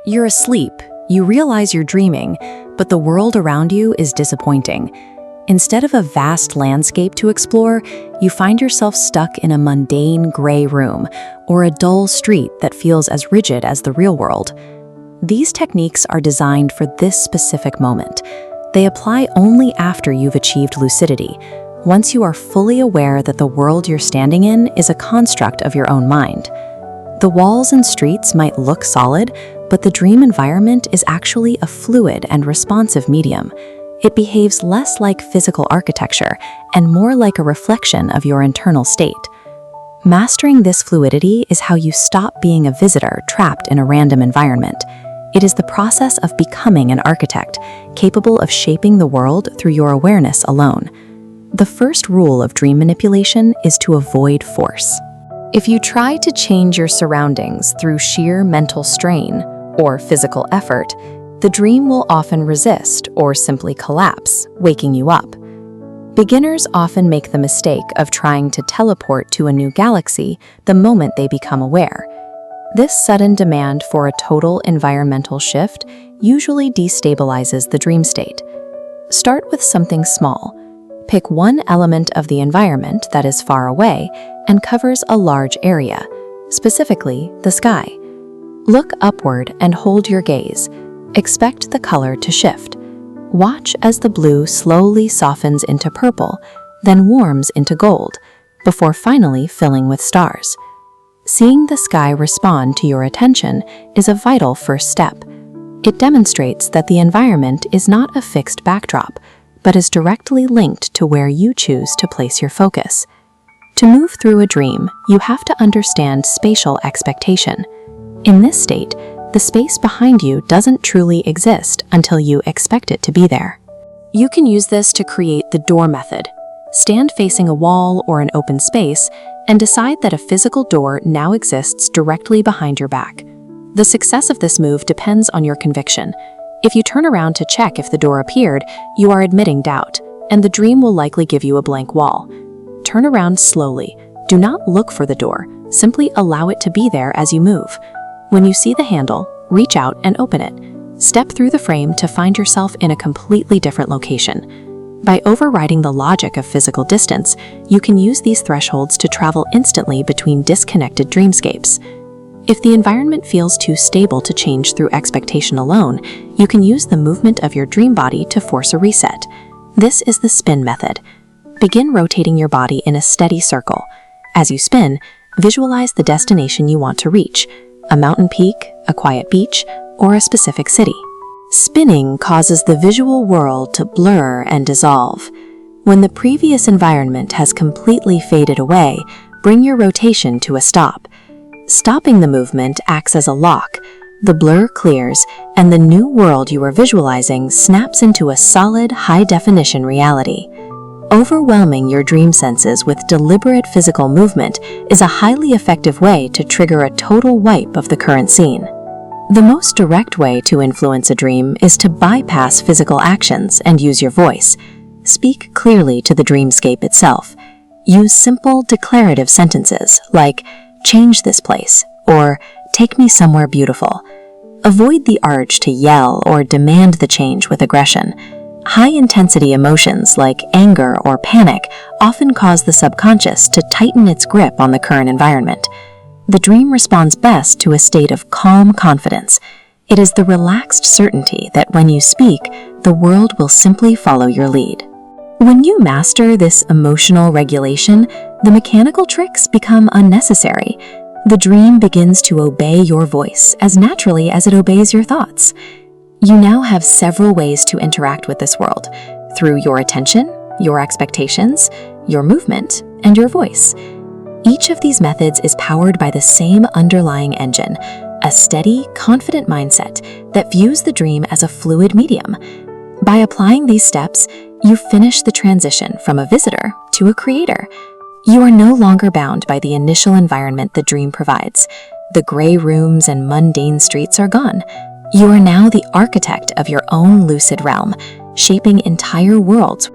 You're asleep, you realize you're dreaming, but the world around you is disappointing. Instead of a vast landscape to explore, you find yourself stuck in a mundane gray room or a dull street that feels as rigid as the real world. These techniques are designed for this specific moment. They apply only after you've achieved lucidity, once you are fully aware that the world you're standing in is a construct of your own mind. The walls and streets might look solid, but the dream environment is actually a fluid and responsive medium. It behaves less like physical architecture and more like a reflection of your internal state. Mastering this fluidity is how you stop being a visitor trapped in a random environment. It is the process of becoming an architect, capable of shaping the world through your awareness alone. The first rule of dream manipulation is to avoid force. If you try to change your surroundings through sheer mental strain or physical effort, the dream will often resist or simply collapse, waking you up. Beginners often make the mistake of trying to teleport to a new galaxy the moment they become aware. This sudden demand for a total environmental shift usually destabilizes the dream state. Start with something small. Pick one element of the environment that is far away and covers a large area, specifically the sky. Look upward and hold your gaze. Expect the color to shift. Watch as the blue slowly softens into purple, then warms into gold, before finally filling with stars. Seeing the sky respond to your attention is a vital first step. It demonstrates that the environment is not a fixed backdrop, but is directly linked to where you choose to place your focus. To move through a dream, you have to understand spatial expectation. In this state, the space behind you doesn't truly exist until you expect it to be there. You can use this to create the door method. Stand facing a wall or an open space and decide that a physical door now exists directly behind your back. The success of this move depends on your conviction. If you turn around to check if the door appeared, you are admitting doubt, and the dream will likely give you a blank wall. Turn around slowly. Do not look for the door. Simply allow it to be there as you move. When you see the handle, reach out and open it. Step through the frame to find yourself in a completely different location. By overriding the logic of physical distance, you can use these thresholds to travel instantly between disconnected dreamscapes. If the environment feels too stable to change through expectation alone, you can use the movement of your dream body to force a reset. This is the spin method. Begin rotating your body in a steady circle. As you spin, visualize the destination you want to reach: a mountain peak, a quiet beach, or a specific city. Spinning causes the visual world to blur and dissolve. When the previous environment has completely faded away, bring your rotation to a stop. Stopping the movement acts as a lock. The blur clears, and the new world you are visualizing snaps into a solid, high-definition reality. Overwhelming your dream senses with deliberate physical movement is a highly effective way to trigger a total wipe of the current scene. The most direct way to influence a dream is to bypass physical actions and use your voice. Speak clearly to the dreamscape itself. Use simple, declarative sentences like, "Change this place," or "Take me somewhere beautiful." Avoid the urge to yell or demand the change with aggression. High-intensity emotions like anger or panic often cause the subconscious to tighten its grip on the current environment. The dream responds best to a state of calm confidence. It is the relaxed certainty that when you speak, the world will simply follow your lead. When you master this emotional regulation, the mechanical tricks become unnecessary. The dream begins to obey your voice as naturally as it obeys your thoughts. You now have several ways to interact with this world: through your attention, your expectations, your movement, and your voice. Each of these methods is powered by the same underlying engine, a steady, confident mindset that views the dream as a fluid medium. By applying these steps, you finish the transition from a visitor to a creator. You are no longer bound by the initial environment the dream provides. The gray rooms and mundane streets are gone. You are now the architect of your own lucid realm, shaping entire worlds